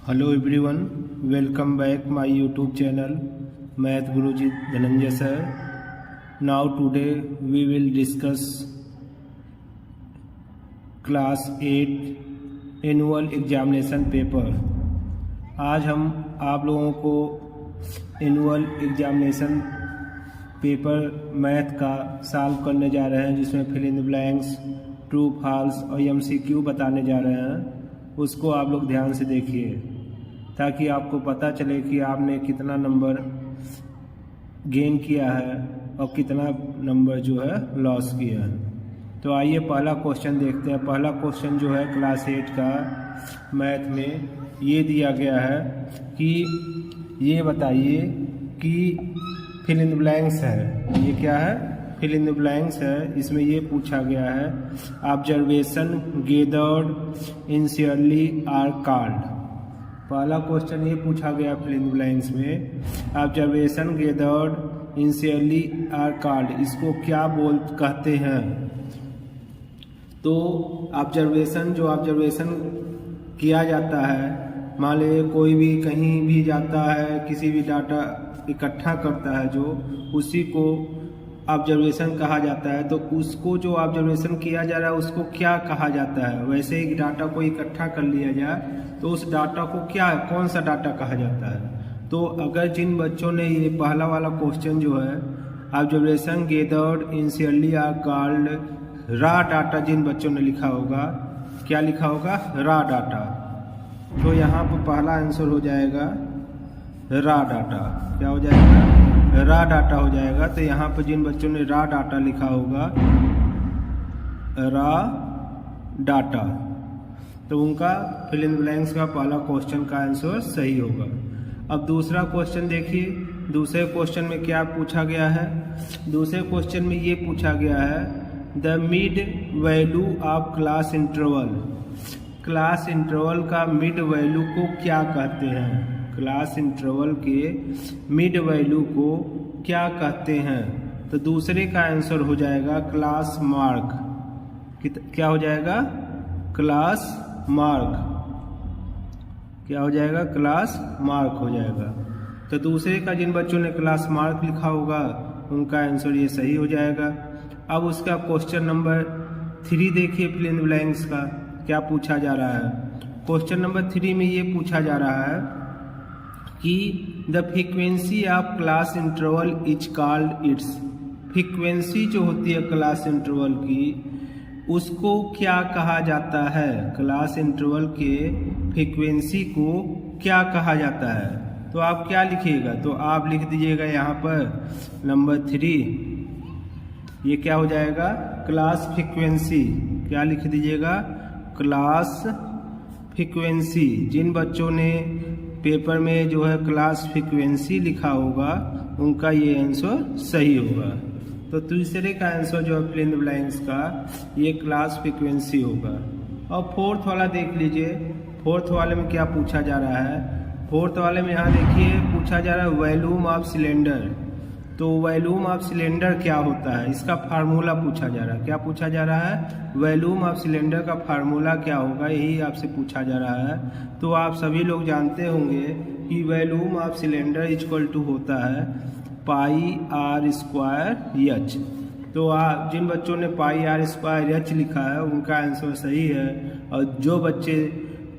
Hello everyone, welcome back my YouTube channel math Guruji Dhananjay sir. Now today we will discuss class 8 annual examination paper. आज हम आप लोगों को annual examination paper math का solve करने जा रहे हैं, जिसमें fill in the blanks, true false और एमसीक्यू बताने जा रहे हैं। उसको आप लोग ध्यान से देखिए ताकि आपको पता चले कि आपने कितना नंबर गेन किया है और कितना नंबर जो है लॉस किया है। तो आइए पहला क्वेश्चन देखते हैं। पहला क्वेश्चन जो है क्लास 8 का मैथ में ये दिया गया है कि ये बताइए कि फिल इन द ब्लैंक्स है। ये क्या है? फिल इन द ब्लैंक्स है। इसमें ये पूछा गया है observation gathered initially are called. पहला क्वेश्चन ये पूछा गया फिल इन द ब्लैंक्स में, observation gathered initially are called, इसको क्या कहते हैं? तो ऑब्जर्वेशन किया जाता है, मान लीजिए कोई भी कहीं भी जाता है, किसी भी डाटा इकट्ठा करता है, जो उसी को ऑब्जर्वेशन कहा जाता है। तो उसको जो ऑब्जर्वेशन किया जा रहा है उसको क्या कहा जाता है? वैसे ही डाटा को इकट्ठा कर लिया जाए तो उस डाटा को कौन सा डाटा कहा जाता है? तो अगर जिन बच्चों ने ये पहला वाला क्वेश्चन जो है observation gathered initially are called raw data, जिन बच्चों ने लिखा होगा, क्या लिखा होगा? Raw data. तो यहाँ पर पहला आंसर हो जाएगा रॉ डाटा। क्या हो जाएगा? रॉ डाटा हो जाएगा। तो यहाँ पर जिन बच्चों ने रॉ डाटा लिखा होगा, रॉ डाटा, तो उनका फिल इन ब्लैंक्स का पहला क्वेश्चन का आंसर सही होगा। अब दूसरा क्वेश्चन देखिए। दूसरे क्वेश्चन में क्या पूछा गया है? दूसरे क्वेश्चन में ये पूछा गया है the mid value of class interval. Class interval का मिड वैल्यू को क्या कहते हैं? क्लास इंटरवल के मिड वैल्यू को क्या कहते हैं? तो दूसरे का आंसर हो जाएगा क्लास मार्क। क्या हो जाएगा? Class mark. क्या हो जाएगा? क्लास मार्क हो जाएगा। तो दूसरे का जिन बच्चों ने क्लास मार्क लिखा होगा उनका आंसर ये सही हो जाएगा। अब उसका क्वेश्चन नंबर 3 देखिए फिल इन द ब्लैंक्स का क्या पूछा जा रहा है। क्वेश्चन नंबर 3 में ये पूछा जा रहा है कि the frequency of class interval is called its. Frequency जो होती है क्लास इंटरवल की, उसको क्या कहा जाता है? क्लास इंटरवल के फ्रीक्वेंसी को क्या कहा जाता है? तो आप क्या लिखिएगा? तो आप लिख दीजिएगा यहाँ पर नंबर 3। ये क्या हो जाएगा? Class frequency. क्या लिख दीजिएगा? Class frequency. जिन बच्चों ने पेपर में जो है क्लास फ्रीक्वेंसी लिखा होगा उनका ये आंसर सही होगा। तो तीसरे का आंसर जो है फिल इन द ब्लैंक्स का ये क्लास फ्रीक्वेंसी होगा। और फोर्थ वाला देख लीजिए। फोर्थ वाले में क्या पूछा जा रहा है? फोर्थ वाले में यहाँ देखिए पूछा जा रहा है वॉल्यूम ऑफ सिलेंडर। तो वॉल्यूम ऑफ सिलेंडर क्या होता है? इसका फार्मूला पूछा जा रहा है। क्या पूछा जा रहा है? वॉल्यूम ऑफ सिलेंडर का फार्मूला क्या होगा, यही आपसे पूछा जा रहा है। तो आप सभी लोग जानते होंगे कि volume of cylinder equal to होता है पाई आर स्क्वायर एच। तो आप जिन बच्चों ने पाई आर स्क्वायर एच लिखा है उनका आंसर सही है, और जो बच्चे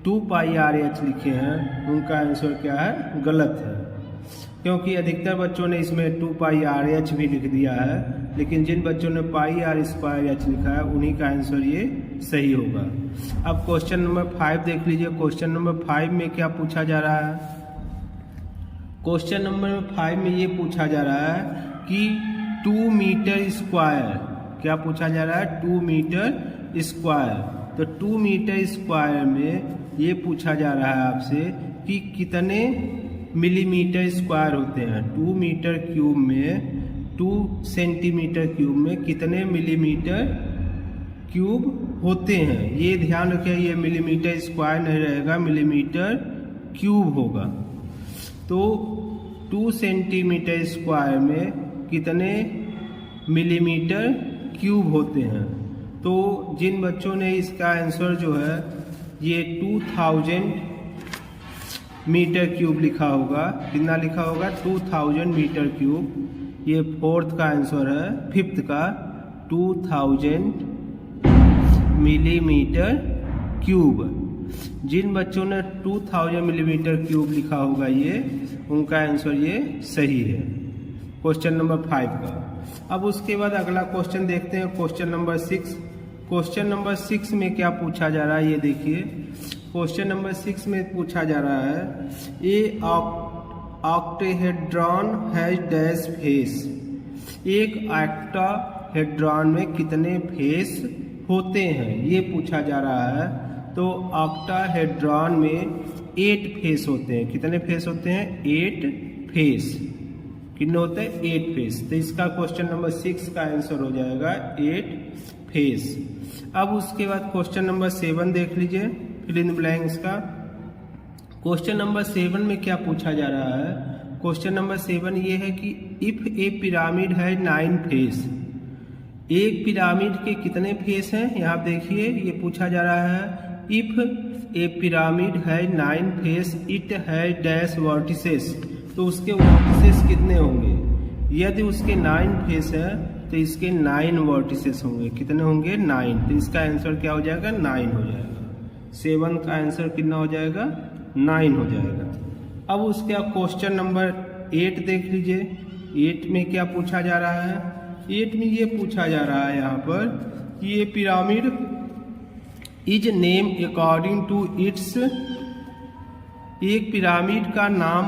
2 पाई आर एच लिखे हैं उनका आंसर क्या है? गलत है। क्योंकि अधिकतर बच्चों ने इसमें 2 पाई आर एच भी लिख दिया है, लेकिन जिन बच्चों ने पाई आर स्क्वायर एच लिखा है उन्हीं का आंसर ये सही होगा। अब क्वेश्चन नंबर 5 देख लीजिए। क्वेश्चन नंबर 5 में क्या पूछा जा रहा है? क्वेश्चन नंबर 5 में ये पूछा जा रहा है कि 2 मीटर स्क्वायर। क्या पूछा जा रहा है? 2 मीटर स्क्वायर। तो 2 मीटर स्क्वायर में ये पूछा जा रहा है आपसे कि कितने मिलीमीटर स्क्वायर होते हैं। 2 मीटर क्यूब में 2 सेंटीमीटर क्यूब में कितने मिलीमीटर क्यूब होते हैं? ये ध्यान रखिए, ये मिलीमीटर स्क्वायर नहीं रहेगा, मिलीमीटर क्यूब होगा। तो 2 सेंटीमीटर स्क्वायर में कितने मिलीमीटर क्यूब होते हैं? तो जिन बच्चों ने इसका आंसर जो है ये 2000 मीटर क्यूब लिखा होगा। कितना लिखा होगा? 2000 मीटर क्यूब। ये फोर्थ का आंसर है। फिफ्थ का 2000 मिलीमीटर क्यूब। जिन बच्चों ने 2000 मिलीमीटर क्यूब लिखा होगा ये, उनका आंसर ये सही है, क्वेश्चन नंबर 5 का। अब उसके बाद अगला क्वेश्चन देखते हैं, क्वेश्चन नंबर 6। क्वेश्चन नंबर 6 में क्या पूछा जा रहा है ये देखिए। क्वेश्चन नंबर 6 में पूछा जा रहा है ए ऑक्टाहेड्रॉन हैज डैश फेस। एक ऑक्टाहेड्रॉन में कितने फेस होते हैं ये पूछा जा रहा है। तो ऑक्टाहेड्रॉन में 8 फेस होते हैं। कितने फेस होते हैं? 8 फेस। कितने होते हैं? 8 फेस। तो इसका क्वेश्चन नंबर 6 का आंसर हो जाएगा 8 फेस। अब उसके बाद क्वेश्चन नंबर 7 देख लीजिए, फिल इन ब्लैंक्स का। क्वेश्चन नंबर 7 में क्या पूछा जा रहा है? क्वेश्चन नंबर 7 ये है कि इफ ए पिरामिड है 9 फेस। एक पिरामिड के कितने फेस हैं? यहाँ देखिए ये पूछा जा रहा है। इफ ए पिरामिड है 9 फेस, इट है डैश वर्टिसेस। तो उसके वर्टिसेस कितने होंगे? यदि उसके 9 फेस है तो इसके 9 वर्टिसेस होंगे। कितने होंगे? 9। तो इसका आंसर क्या हो जाएगा? 9 हो जाएगा। 7 का आंसर कितना हो जाएगा? 9 हो जाएगा। अब उसके बाद क्वेश्चन नंबर 8 देख लीजिए। 8 में क्या पूछा जा रहा है? 8 में ये पूछा जा रहा है यहाँ पर कि ये pyramid is name according to its. एक पिरामिड का नाम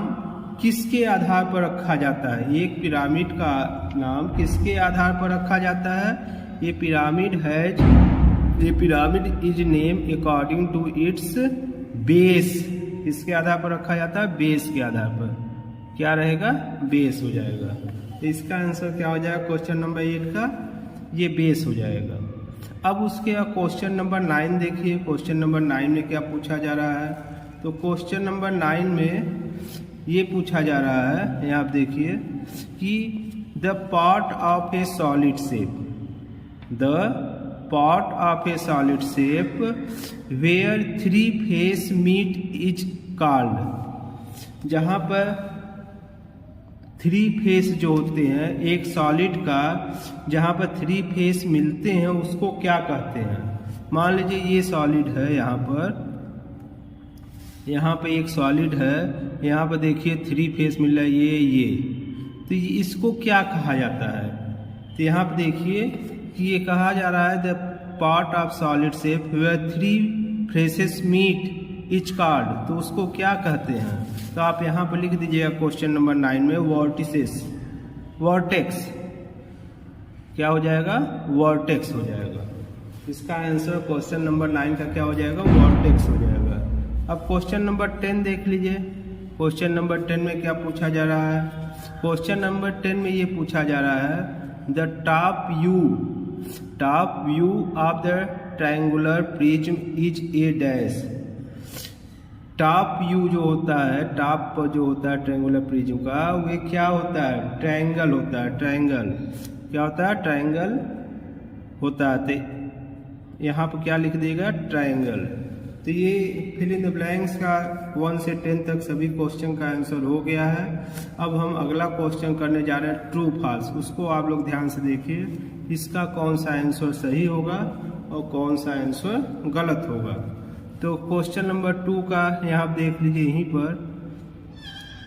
किसके आधार पर रखा जाता है? एक पिरामिड का नाम किसके आधार पर रखा जाता है? ये pyramid is name according to its base. किसके आधार पर रखा जाता है? बेस के आधार पर। क्या रहेगा? बेस हो जाएगा। तो इसका आंसर क्या हो जाएगा क्वेश्चन नंबर 8 का? ये बेस हो जाएगा। अब उसके बाद क्वेश्चन नंबर 9 देखिए। क्वेश्चन नंबर 9 में क्या पूछा जा रहा है? तो क्वेश्चन नंबर 9 में ये पूछा जा रहा है, यहाँ आप देखिए कि the part of a solid shape, the part of a solid shape where 3 face meet is called. जहाँ पर 3 फेस जो होते हैं एक सॉलिड का, जहाँ पर 3 फेस मिलते हैं उसको क्या कहते हैं? मान लीजिए ये सॉलिड है, यहाँ पे एक सॉलिड है, यहाँ पर देखिए 3 फेस मिल रहा है, ये। तो इसको क्या कहा जाता है? तो यहाँ पे देखिए कि ये कहा जा रहा है the part of solid shape where 3 faces meet each called. तो उसको क्या कहते हैं? तो आप यहाँ पर लिख दीजिएगा क्वेश्चन नंबर 9 में वर्टिसेस, वर्टेक्स। क्या हो जाएगा? वर्टेक्स हो जाएगा। इसका आंसर क्वेश्चन नंबर 9 का क्या हो जाएगा? वर्टेक्स हो जाएगा। अब क्वेश्चन नंबर 10 देख लीजिए। क्वेश्चन नंबर 10 में क्या पूछा जा रहा है? क्वेश्चन नंबर 10 में ये पूछा जा रहा है the top view of the triangular prism is a dash. Top view जो होता है, टॉप पर जो होता है ट्रायंगुलर प्रिज्म का, वे क्या होता है? ट्रायंगल होता है। ट्रायंगल क्या होता है? ट्रायंगल होता है। तो यहाँ पर क्या लिख देगा? ट्रायंगल। तो ये फिल इन द ब्लैंक्स का 1 से 10 तक सभी क्वेश्चन का आंसर हो गया है। अब हम अगला क्वेश्चन करने जा रहे हैं ट्रू फॉल्स। उसको आप लोग ध्यान से देखिए, इसका कौन सा आंसर सही होगा और कौन सा आंसर गलत होगा। तो क्वेश्चन नंबर 2 का यहाँ देख लीजिए, यहीं पर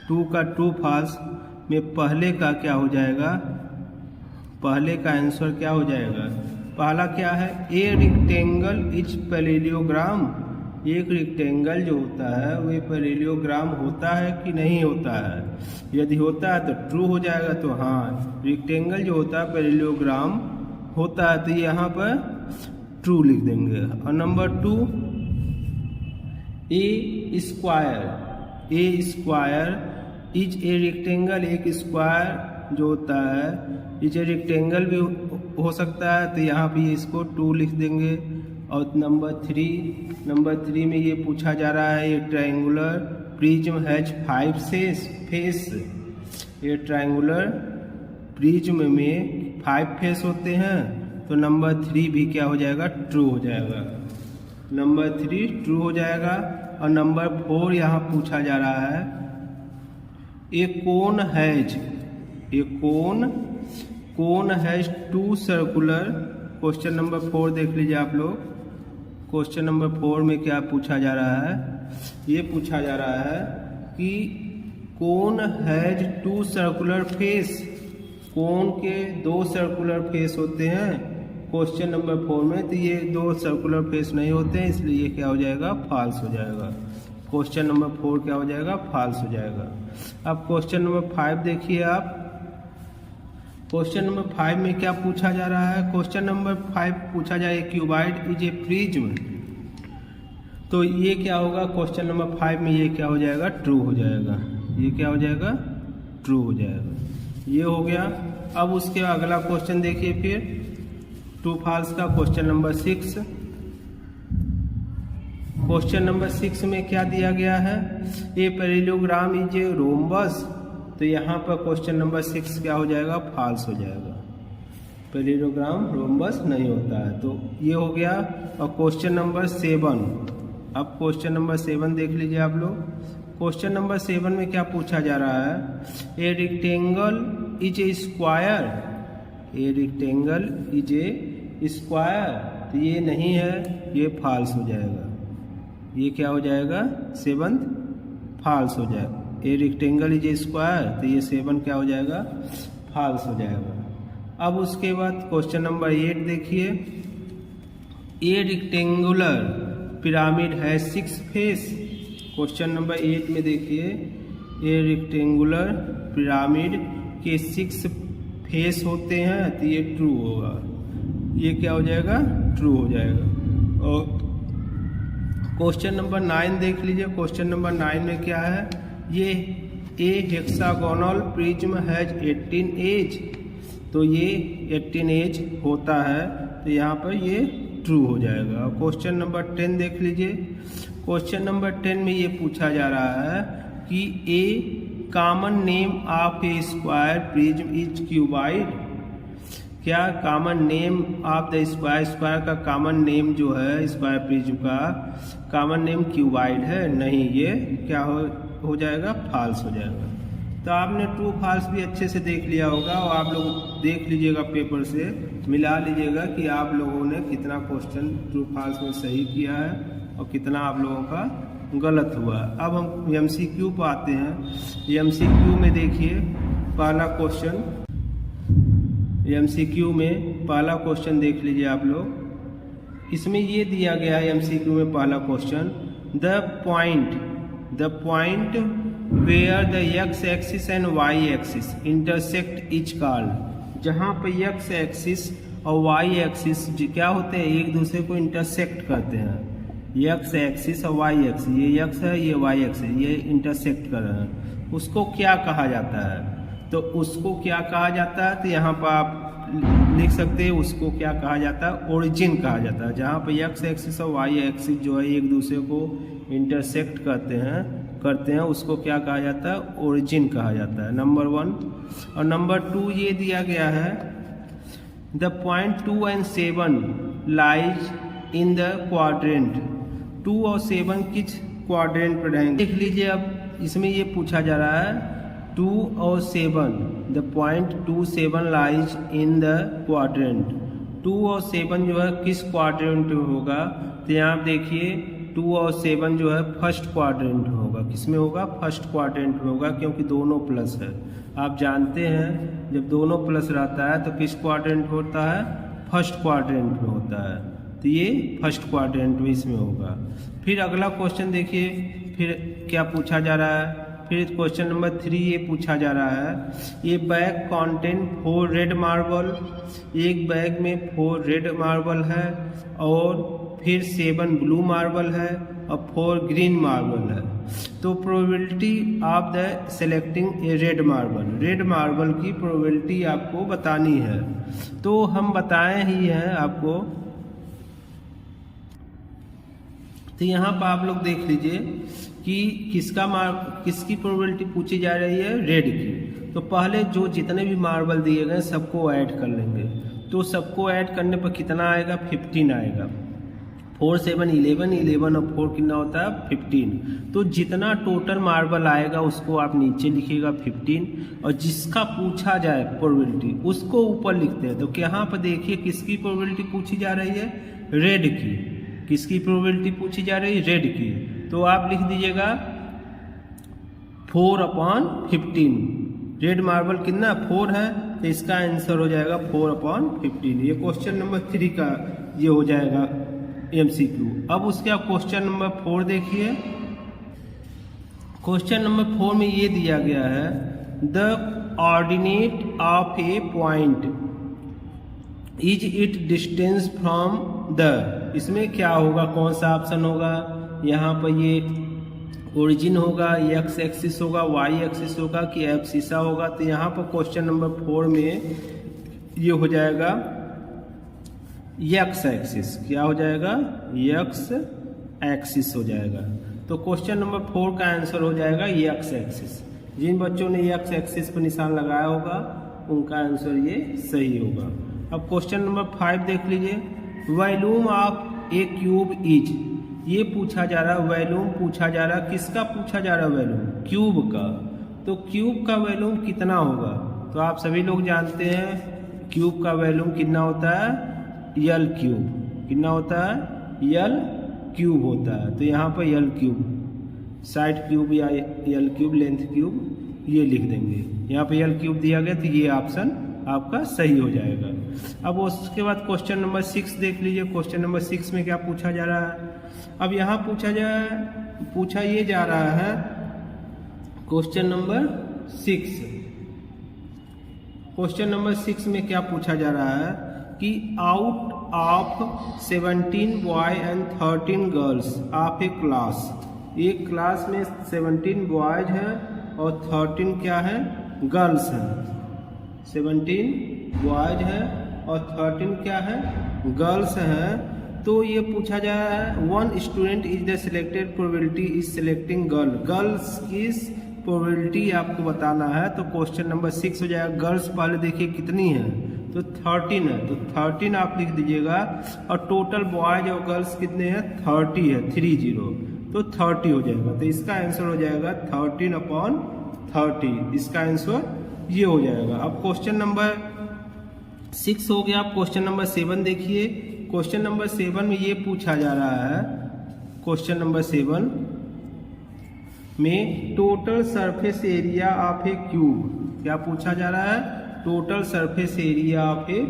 2 का ट्रू फॉल्स में पहले का क्या हो जाएगा? पहले का आंसर क्या हो जाएगा? पहला क्या है? A rectangle is parallelogram. एक रेक्टेंगल जो होता है वह पैरेललोग्राम होता है कि नहीं होता है? यदि होता है तो ट्रू हो जाएगा। तो हाँ, रेक्टेंगल जो होता है पैरेललोग्राम होता है, तो यहाँ पर ट्रू लिख देंगे। और number 2 A square is a rectangle. एक स्क्वायर जो होता है इज ए रेक्टेंगल भी हो सकता है, तो यहाँ भी इसको 2 लिख देंगे। और नंबर 3 में ये पूछा जा रहा है ये ट्रायंगुलर प्रिज्म हैज 5 फेस। ये ट्रायंगुलर प्रिज्म में 5 फेस होते हैं, तो नंबर 3 भी क्या हो जाएगा? ट्रू हो जाएगा। नंबर 3 ट्रू हो जाएगा। और नंबर 4 यहाँ पूछा जा रहा है, ए कोन हैज 2 सर्कुलर। क्वेश्चन नंबर 4 देख लीजिए आप लोग। क्वेश्चन नंबर 4 में क्या पूछा जा रहा है, ये पूछा जा रहा है कि कोन हैज 2 सर्कुलर फेस। कोन के 2 सर्कुलर फेस होते हैं क्वेश्चन नंबर 4 में, तो ये 2 सर्कुलर फेस नहीं होते हैं, इसलिए ये क्या हो जाएगा, फॉल्स हो जाएगा। क्वेश्चन नंबर 4 क्या हो जाएगा, फॉल्स हो जाएगा। अब क्वेश्चन नंबर 5 देखिए आप। क्वेश्चन नंबर 5 में क्या पूछा जा रहा है, क्वेश्चन नंबर 5 पूछा जाए ए क्यूबॉइड इज ए प्रिज्म। तो ये क्या होगा, क्वेश्चन नंबर 5 में ये क्या हो जाएगा, ट्रू हो जाएगा। ये क्या हो जाएगा, ट्रू हो जाएगा। ये हो गया। अब उसके अगला क्वेश्चन देखिए फिर ट्रू फॉल्स का। क्वेश्चन नंबर 6, क्वेश्चन नंबर 6 में क्या दिया गया है, a parallelogram is a rhombus. तो यहाँ पर क्वेश्चन नंबर 6 क्या हो जाएगा, फॉल्स हो जाएगा। पैरेललोग्राम रोम्बस नहीं होता है, तो ये हो गया। और क्वेश्चन नंबर 7, अब क्वेश्चन नंबर 7 देख लीजिए आप लोग। क्वेश्चन नंबर 7 में क्या पूछा जा रहा है, a rectangle is a square. A rectangle is a square, तो ये नहीं है, ये फॉल्स हो जाएगा। ये क्या हो जाएगा, 7 फॉल्स हो जाएगा। A rectangle is a square, तो ये 7 क्या हो जाएगा, फॉल्स हो जाएगा। अब उसके बाद क्वेश्चन नंबर 8 देखिए, ए रेक्टेंगुलर पिरामिड है 6 फेस। क्वेश्चन नंबर 8 में देखिए, ए रेक्टेंगुलर पिरामिड के 6 फेस होते हैं, तो ये ट्रू होगा। ये क्या हो जाएगा, ट्रू हो जाएगा। और क्वेश्चन नंबर 9 देख लीजिए। क्वेश्चन नंबर 9 में क्या है, ये ए हेक्सागोनल प्रिज्म हैज 18 एज। तो ये 18 एज होता है, तो यहाँ पर ये ट्रू हो जाएगा। क्वेश्चन नंबर 10 देख लीजिए। क्वेश्चन नंबर 10 में ये पूछा जा रहा है कि a common name of a square prism is cuboid. क्या common name of the square का कॉमन नेम जो है स्क्वायर प्रिज्म का कॉमन नेम क्यूबॉइड है? नहीं, ये क्या हो जाएगा, फॉल्स हो जाएगा। तो आपने ट्रू फॉल्स भी अच्छे से देख लिया होगा, और आप लोग देख लीजिएगा पेपर से, मिला लीजिएगा कि आप लोगों ने कितना क्वेश्चन ट्रू फॉल्स में सही किया है और कितना आप लोगों का गलत हुआ। अब हम एमसीक्यू पर आते हैं। एमसीक्यू में देखिए पहला क्वेश्चन, एमसीक्यू में पहला क्वेश्चन देख लीजिए आप लोग। इसमें ये दिया गया है एमसीक्यू में पहला question, the point where the x axis and y axis intersect is called. जहाँ पर एक्स एक्सिस और वाई एक्सिस क्या होते हैं, एक दूसरे को इंटरसेक्ट करते हैं। एक्स एक्सिस और वाई एक्सिस, ये एक्स है, ये वाई एक्सिस, ये इंटरसेक्ट कर रहे हैं, उसको क्या कहा जाता है? तो उसको क्या कहा जाता है, तो यहाँ पर आप लिख सकते हैं, उसको क्या कहा जाता है, ओरिजिन कहा जाता है। जहाँ पर एक्स एक्सिस और वाई एक्सिस जो है एक दूसरे को इंटरसेक्ट करते हैं, उसको क्या कहा जाता है, ओरिजिन कहा जाता है, नंबर 1। और नंबर 2 ये दिया गया है, the point 2 and 7 lies in the quadrant. 2 और 7 किस क्वाड्रेंट पर रहेंगे, देख लीजिए। अब इसमें ये पूछा जा रहा है 2 और 7, the point 2, 7 lies in the quadrant. 2 और 7 जो है किस क्वाड्रेंट में होगा, तो यहाँ आप देखिए 2 और 7 जो है फर्स्ट क्वाड्रेंट में होगा। किस में होगा, फर्स्ट क्वाड्रेंट में होगा, क्योंकि दोनों प्लस है। आप जानते हैं जब दोनों प्लस रहता है तो किस क्वाड्रेंट होता है, फर्स्ट क्वाड्रेंट में होता है, तो ये फर्स्ट क्वाड्रेंट में इसमें होगा। फिर अगला क्वेश्चन देखिए, फिर क्या पूछा जा रहा है। फिर क्वेश्चन नंबर 3 ये पूछा जा रहा है, ये बैग कंटेन 4 रेड मार्बल। एक बैग में 4 रेड मार्बल है, और फिर 7 ब्लू मार्बल है, और 4 ग्रीन मार्बल है। तो probability of the selecting A red marble की प्रोबेबिलिटी आपको बतानी है। तो हम बताए ही हैं आपको। तो यहाँ पर आप लोग देख लीजिए कि किसकी प्रोबेबिलिटी पूछी जा रही है, रेड की। तो पहले जो जितने भी मार्बल दिए गए सबको ऐड कर लेंगे। तो सबको ऐड करने पर कितना आएगा, 15 आएगा। 4 7 11, 11 और 4 कितना होता है 15। तो जितना टोटल मार्बल आएगा उसको आप नीचे लिखिएगा 15, और जिसका पूछा जाए प्रोबेबिलिटी उसको ऊपर लिखते हैं। तो यहाँ पर देखिए किसकी प्रोबेबिलिटी पूछी जा रही है, रेड की। किसकी प्रोबेबिलिटी पूछी जा रही है, रेड की। तो आप लिख दीजिएगा 4/15। रेड मार्बल कितना 4 है, तो इसका आंसर हो जाएगा 4/15। ये क्वेश्चन नंबर 3 का ये हो जाएगा MCQ। अब उसके बाद क्वेश्चन नंबर 4 देखिए। क्वेश्चन नंबर 4 में ये दिया गया है, the ordinate of A point is it distance from the. इसमें क्या होगा, कौन सा ऑप्शन होगा, यहाँ पर ये ओरिजिन होगा, एक्स एक्सिस होगा, वाई एक्सिस होगा कि एब्सिसा होगा। तो यहाँ पर क्वेश्चन नंबर 4 में ये हो जाएगा एक्स एक्सिस। क्या हो जाएगा, एक्स एक्सिस हो जाएगा। तो क्वेश्चन नंबर 4 का आंसर हो जाएगा एक्स एक्सिस। जिन बच्चों ने एक्स एक्सिस पर निशान लगाया होगा उनका आंसर ये सही होगा। अब क्वेश्चन नंबर 5 देख लीजिए, volume of A cube is. ये पूछा जा रहा है, वॉल्यूम पूछा जा रहा है, किसका पूछा जा रहा है वॉल्यूम, क्यूब का। तो क्यूब का वॉल्यूम कितना होगा, तो आप सभी लोग जानते हैं क्यूब का वॉल्यूम कितना होता है, यल क्यूब। कितना होता है, यल क्यूब होता है। तो यहाँ पर यल क्यूब, साइड क्यूब या यल क्यूब, लेंथ क्यूब ये लिख देंगे। यहाँ पे यल क्यूब दिया गया, तो ये ऑप्शन आपका सही हो जाएगा। अब उसके बाद क्वेश्चन नंबर 6 देख लीजिए। क्वेश्चन नंबर 6 में क्या पूछा जा रहा है, अब यहाँ पूछा ये जा रहा है क्वेश्चन नंबर 6। क्वेश्चन नंबर 6 में क्या पूछा जा रहा है कि out of 17 boy and 13 girls of A class. एक क्लास में 17 बॉयज हैं और 13 क्या है, गर्ल्स हैं। 17 बॉयज हैं और 13 क्या है, गर्ल्स हैं। तो ये पूछा जा रहा है, one student is the selected probability is selecting girl. Girls की प्रोबेबिलिटी आपको बताना है। तो क्वेश्चन नंबर 6 हो जाएगा। गर्ल्स पहले देखिए कितनी है, तो 13 है, तो 13 आप लिख दीजिएगा। और टोटल बॉयज और गर्ल्स कितने हैं, 30 है, 30, तो 30 हो जाएगा। तो इसका आंसर हो जाएगा 13/30। इसका आंसर ये हो जाएगा। अब क्वेश्चन नंबर 6 हो गया। अब क्वेश्चन नंबर 7 देखिए। क्वेश्चन नंबर 7 में ये पूछा जा रहा है, क्वेश्चन नंबर 7 में total surface area of A cube. क्या पूछा जा रहा है, total surface area of A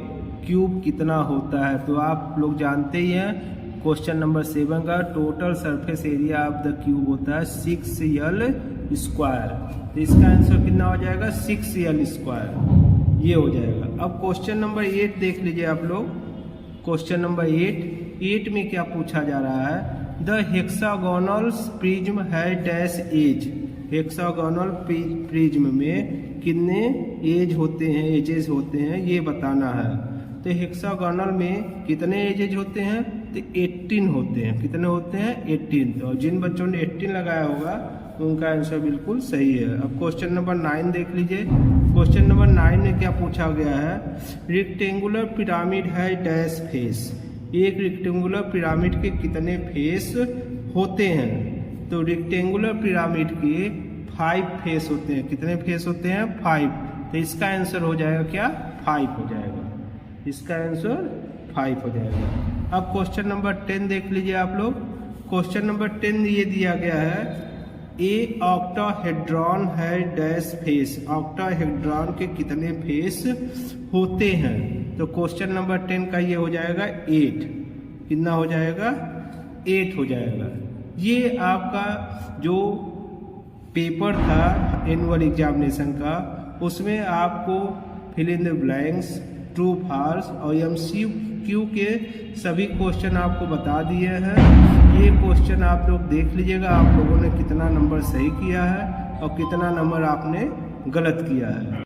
cube कितना होता है। तो आप लोग जानते ही हैं क्वेश्चन नंबर 7 का total surface area of the cube होता है 6L²। तो इसका आंसर कितना हो जाएगा, 6L²। ये हो जाएगा। अब क्वेश्चन नंबर 8 देख लीजिए आप लोग। क्वेश्चन नंबर 8 में क्या पूछा जा रहा है, द हेक्सागोनल प्रिज्म है डैश एज। हेक्सागोनल प्रिज्म में कितने एज होते हैं, एजेस होते हैं, ये बताना है। तो हेक्सागोनल में कितने एजेज होते हैं, तो 18 होते हैं। कितने होते हैं, 18। और जिन बच्चों ने 18 लगाया होगा उनका आंसर बिल्कुल सही है। अब क्वेश्चन नंबर 9 देख लीजिए। क्वेश्चन नंबर 9 में क्या पूछा गया है, रेक्टेंगुलर पिरामिड है डैश फेस। एक रेक्टेंगुलर पिरामिड के कितने फेस होते हैं। तो रेक्टेंगुलर पिरामिड के 5 फेस होते हैं। कितने फेस होते हैं, 5। तो इसका आंसर हो जाएगा क्या, 5 हो जाएगा। इसका आंसर 5 हो जाएगा। अब क्वेश्चन नंबर 10 देख लीजिए आप लोग। क्वेश्चन नंबर 10 ये दिया गया है, ए ऑक्टाहेड्रॉन है डैश फेस। ऑक्टाहेड्रॉन के कितने फेस होते हैं। तो क्वेश्चन नंबर 10 का ये हो जाएगा 8। कितना हो जाएगा, 8 हो जाएगा। ये आपका जो पेपर था एनुअल एग्जामिनेशन का, उसमें आपको fill in the blanks, true false और MCQ के सभी क्वेश्चन आपको बता दिए हैं। ये क्वेश्चन आप लोग देख लीजिएगा, आप लोगों ने कितना नंबर सही किया है और कितना नंबर आपने गलत किया है।